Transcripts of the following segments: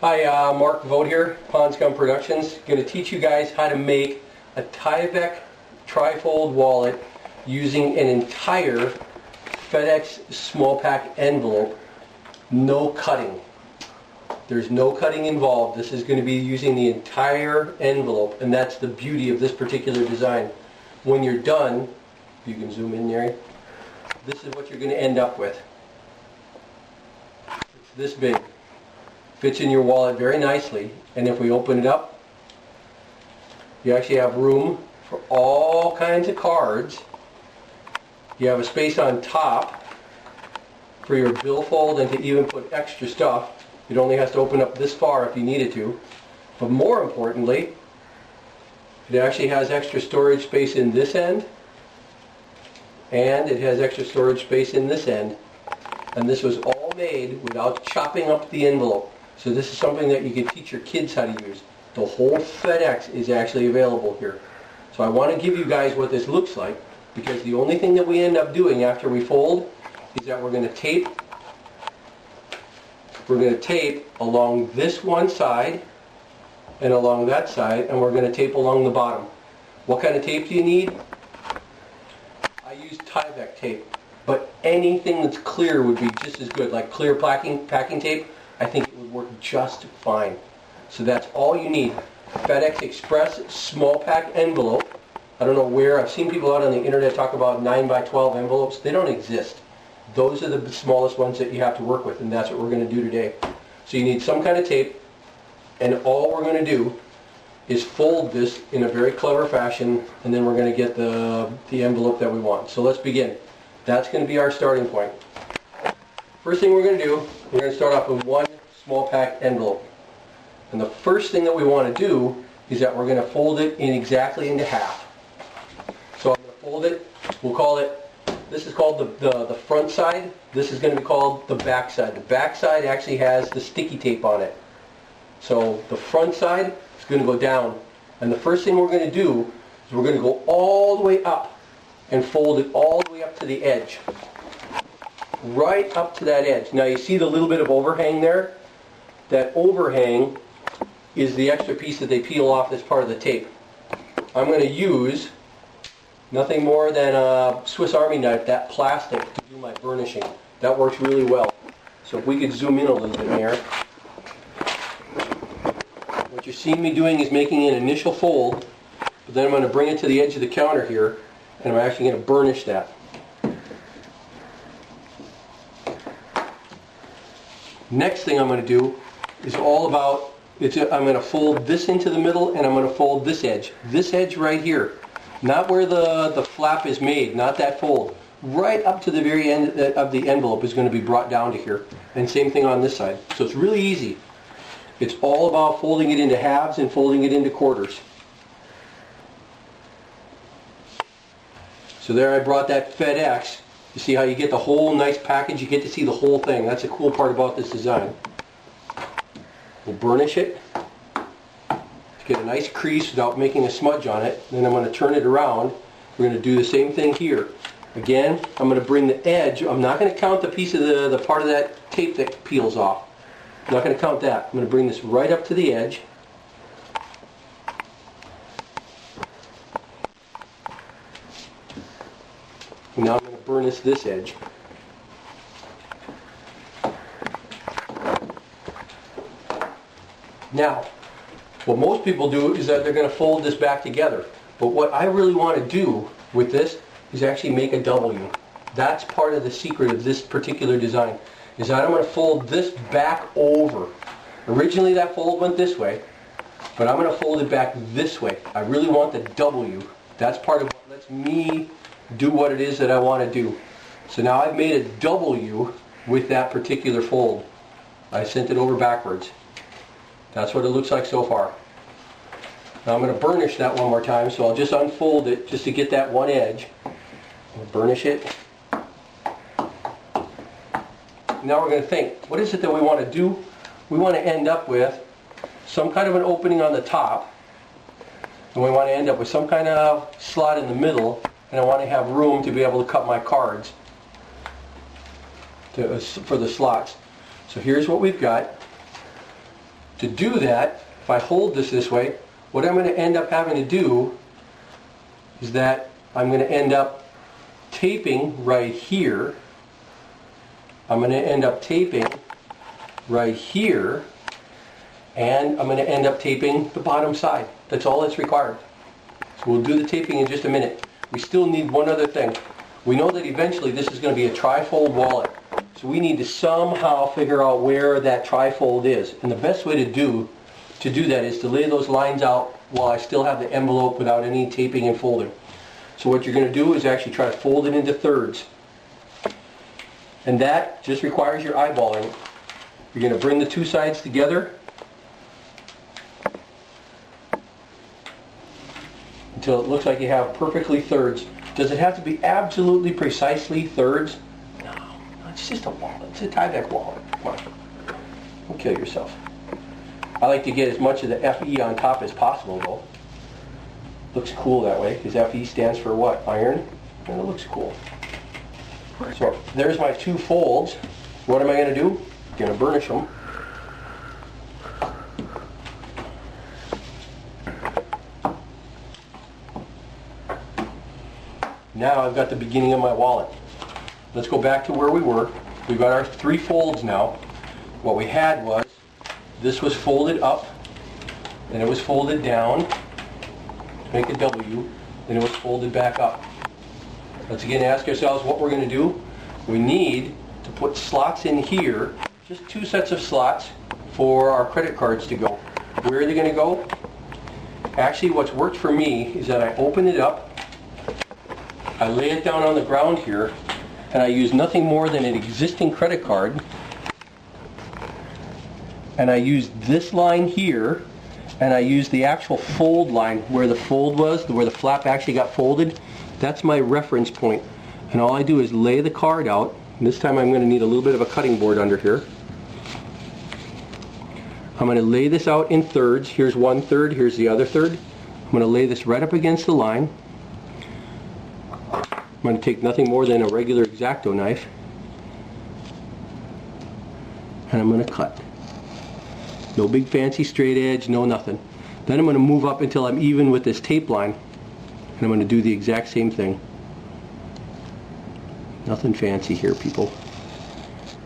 Hi, Mark Vogt here, PondScum Productions. Going to teach you guys how to make a Tyvek trifold wallet using an entire FedEx smallpak envelope. No cutting. There's no cutting involved. This is going to be using the entire envelope, and that's the beauty of this particular design. When you're done, you can zoom in there, this is what you're going to end up with. It's this big. Fits in your wallet very nicely, and if we open it up, you actually have room for all kinds of cards. You have a space on top for your billfold and to even put extra stuff. It only has to open up this far if you needed to. But more importantly, it actually has extra storage space in this end, and it has extra storage space in this end. And this was all made without chopping up the envelope. So this is something that you can teach your kids how to use. The whole FedEx is actually available here. So I want to give you guys what this looks like, because the only thing that we end up doing after we fold is that we're going to tape along this one side and along that side, and we're going to tape along the bottom. What kind of tape do you need? I use Tyvek tape, but anything that's clear would be just as good, like clear packing tape. I think it would work just fine. So that's all you need. FedEx Express smallpak envelope. I don't know where, I've seen people out on the internet talk about 9x12 envelopes. They don't exist. Those are the smallest ones that you have to work with, and that's what we're going to do today. So you need some kind of tape, and all we're going to do is fold this in a very clever fashion, and then we're going to get the envelope that we want. So let's begin. That's going to be our starting point. First thing we're going to do, we're going to start off with one smallpak envelope. And the first thing that we want to do is that we're going to fold it in exactly into half. So I'm going to fold it, we'll call it, this is called the front side, this is going to be called the back side. The back side actually has the sticky tape on it. So the front side is going to go down. And the first thing we're going to do is we're going to go all the way up and fold it all the way up to the edge. Right up to that edge. Now you see the little bit of overhang there? That overhang is the extra piece that they peel off as part of the tape. I'm going to use nothing more than a Swiss Army knife, that plastic, to do my burnishing. That works really well. So if we could zoom in a little bit there. What you're seeing me doing is making an initial fold, but then I'm going to bring it to the edge of the counter here, and I'm actually going to burnish that. Next thing I'm going to do is all about, I'm going to fold this into the middle, and I'm going to fold this edge right here. Not where the flap is made, not that fold. Right up to the very end of the envelope is going to be brought down to here. And same thing on this side. So it's really easy. It's all about folding it into halves and folding it into quarters. So there I brought that FedEx. You see how you get the whole nice package, you get to see the whole thing. That's the cool part about this design. We'll burnish it to get a nice crease without making a smudge on it. Then I'm going to turn it around. We're going to do the same thing here. Again, I'm going to bring the edge. I'm not going to count the piece of the part of that tape that peels off. I'm not going to count that. I'm going to bring this right up to the edge. And now I'm going to burnish this edge. Now, what most people do is that they're going to fold this back together. But what I really want to do with this is actually make a W. That's part of the secret of this particular design, is that I'm going to fold this back over. Originally that fold went this way, but I'm going to fold it back this way. I really want the W. That's part of what lets me do what it is that I want to do. So now I've made a W with that particular fold. I sent it over backwards. That's what it looks like so far. Now I'm going to burnish that one more time, so I'll just unfold it just to get that one edge. I'll burnish it. Now we're going to think, what is it that we want to do? We want to end up with some kind of an opening on the top, and we want to end up with some kind of slot in the middle, and I want to have room to be able to cut my cards for the slots. So here's what we've got. To do that, if I hold this way, what I'm going to end up having to do is that I'm going to end up taping right here. I'm going to end up taping right here, and I'm going to end up taping the bottom side. That's all that's required. So we'll do the taping in just a minute. We still need one other thing. We know that eventually this is going to be a tri-fold wallet. So we need to somehow figure out where that tri-fold is. And the best way to do that is to lay those lines out while I still have the envelope without any taping and folding. So what you're going to do is actually try to fold it into thirds. And that just requires your eyeballing. You're going to bring the two sides together until it looks like you have perfectly thirds. Does it have to be absolutely precisely thirds? No, it's just a wallet. It's a Tyvek wallet. Come on. Don't kill yourself. I like to get as much of the FE on top as possible though. Looks cool that way, because FE stands for what? Iron? And it looks cool. So there's my two folds. What am I going to do? I'm going to burnish them. Now I've got the beginning of my wallet. Let's go back to where we were. We've got our three folds now. What we had was, this was folded up, and it was folded down to make a W, then it was folded back up. Let's again ask ourselves what we're going to do. We need to put slots in here, just two sets of slots for our credit cards to go. Where are they going to go? Actually, what's worked for me is that I open it up, I lay it down on the ground here, and I use nothing more than an existing credit card, and I use this line here, and I use the actual fold line where the fold was, where the flap actually got folded. That's my reference point. And all I do is lay the card out. And this time I'm going to need a little bit of a cutting board under here. I'm going to lay this out in thirds. Here's one third, here's the other third. I'm going to lay this right up against the line. I'm going to take nothing more than a regular X-Acto knife, and I'm going to cut. No big fancy straight edge, no nothing. Then I'm going to move up until I'm even with this tape line, and I'm going to do the exact same thing. Nothing fancy here, people.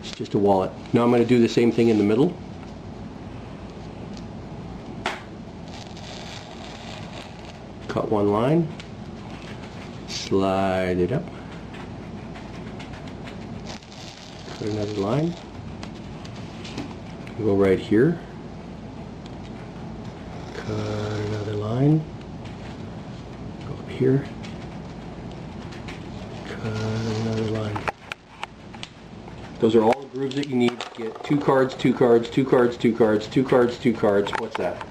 It's just a wallet. Now I'm going to do the same thing in the middle. Cut one line. Slide it up. Cut another line. Go right here. Cut another line. Go up here. Cut another line. Those are all the grooves that you need to get two cards, two cards, two cards, two cards, two cards, two cards. What's that?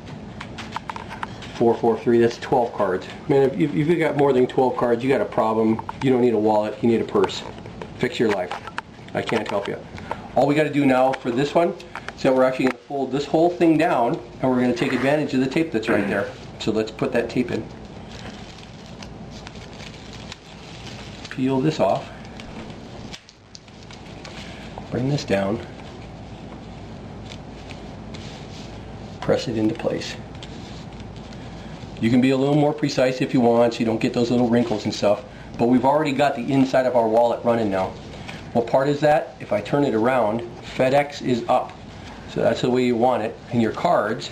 4, 4, 3, that's 12 cards. Man, if you've got more than 12 cards, you got a problem. You don't need a wallet, you need a purse. Fix your life. I can't help you. All we got to do now for this one is that we're actually going to fold this whole thing down, and we're going to take advantage of the tape that's right there. So let's put that tape in. Peel this off. Bring this down. Press it into place. You can be a little more precise if you want so you don't get those little wrinkles and stuff, but we've already got the inside of our wallet running now. What part is that? If I turn it around, FedEx is up. So that's the way you want it, and your cards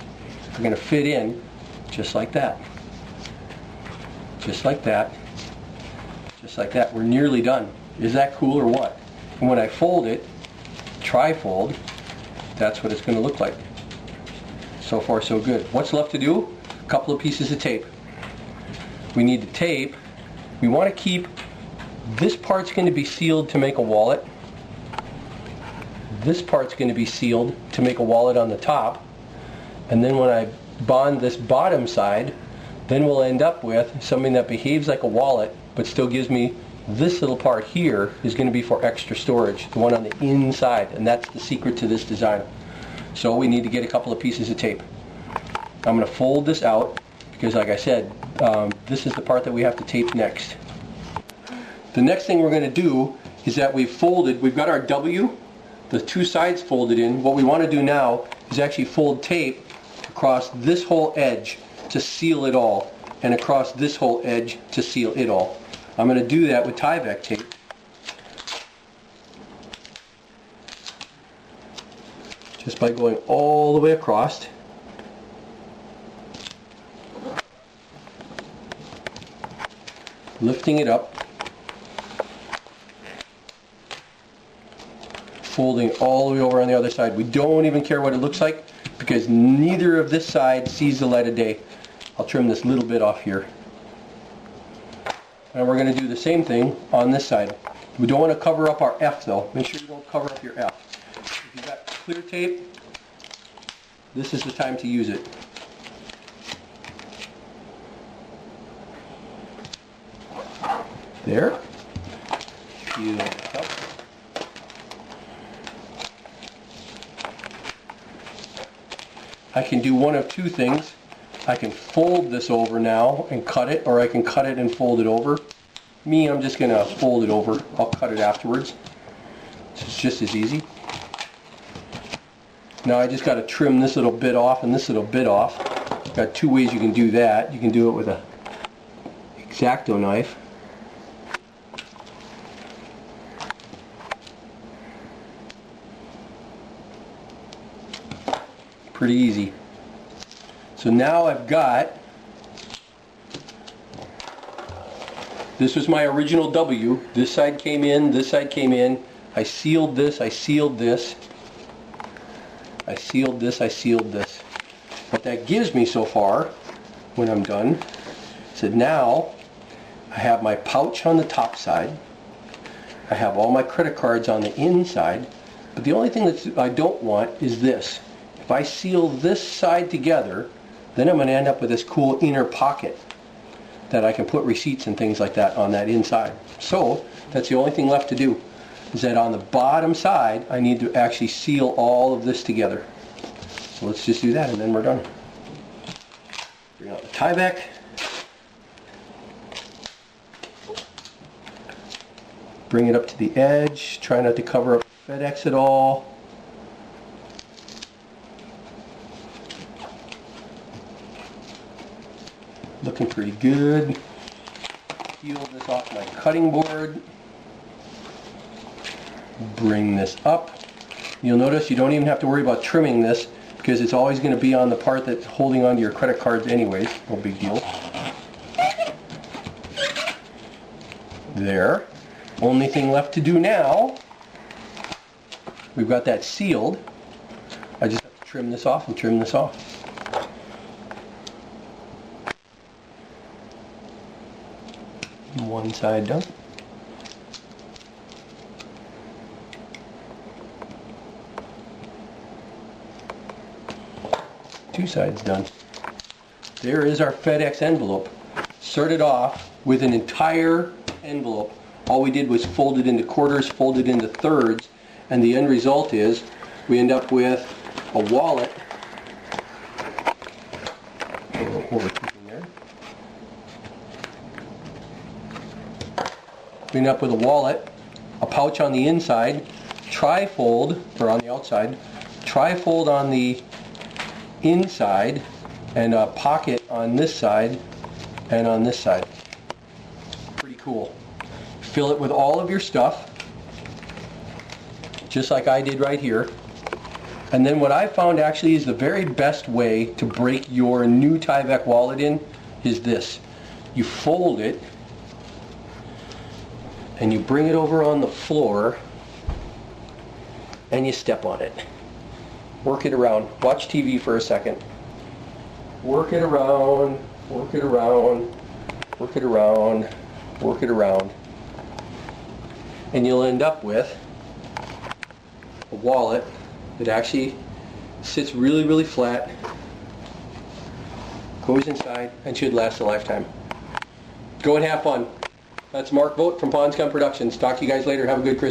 are going to fit in just like that. Just like that. Just like that. We're nearly done. Is that cool or what? And when I fold it, tri-fold, that's what it's going to look like. So far so good. What's left to do? A couple of pieces of tape. We need the tape. We want to keep, this part's going to be sealed to make a wallet. This part's going to be sealed to make a wallet on the top. And then when I bond this bottom side, then we'll end up with something that behaves like a wallet but still gives me, this little part here is going to be for extra storage, the one on the inside, and that's the secret to this design. So we need to get a couple of pieces of tape. I'm going to fold this out because, like I said, this is the part that we have to tape next. The next thing we're going to do is that we've got our W, the two sides folded in, what we want to do now is actually fold tape across this whole edge to seal it all, and across this whole edge to seal it all. I'm going to do that with Tyvek tape. Just by going all the way across. Lifting it up. Folding all the way over on the other side. We don't even care what it looks like because neither of this side sees the light of day. I'll trim this little bit off here. And we're going to do the same thing on this side. We don't want to cover up our F though. Make sure you don't cover up your F. If you've got clear tape, this is the time to use it. There. Peel it up. I can do one of two things. I can fold this over now and cut it, or I can cut it and fold it over. Me, I'm just going to fold it over. I'll cut it afterwards. It's just as easy. Now I just got to trim this little bit off and this little bit off. Got two ways you can do that. You can do it with a X-Acto knife. Pretty easy. So now I've got, this was my original W. This side came in, this side came in. I sealed this, I sealed this. I sealed this, I sealed this. What that gives me so far, when I'm done, is that now I have my pouch on the top side. I have all my credit cards on the inside. But the only thing that I don't want is this. If I seal this side together, then I'm going to end up with this cool inner pocket that I can put receipts and things like that on that inside. So that's the only thing left to do, is that on the bottom side I need to actually seal all of this together. So let's just do that and then we're done. Bring out the Tyvek. Bring it up to the edge. Try not to cover up FedEx at all. Looking pretty good. Peel this off my cutting board. Bring this up. You'll notice you don't even have to worry about trimming this because it's always going to be on the part that's holding onto your credit cards anyways. No big deal. There. Only thing left to do now, we've got that sealed. I just have to trim this off and trim this off. One side done. Two sides done. There is our FedEx envelope. Started off with an entire envelope. All we did was fold it into quarters, fold it into thirds, and the end result is we end up with a wallet. We end up with a wallet, a pouch on the inside, tri-fold, or on the outside, tri-fold on the inside, and a pocket on this side and on this side. Pretty cool. Fill it with all of your stuff, just like I did right here. And then what I found actually is the very best way to break your new Tyvek wallet in is this. You fold it, and you bring it over on the floor and you step on it. Work it around. Watch TV for a second. Work it around, work it around, work it around, work it around. And you'll end up with a wallet that actually sits really, really flat, goes inside, and should last a lifetime. Go and have fun. That's Mark Vogt from PondScum Productions. Talk to you guys later. Have a good Christmas.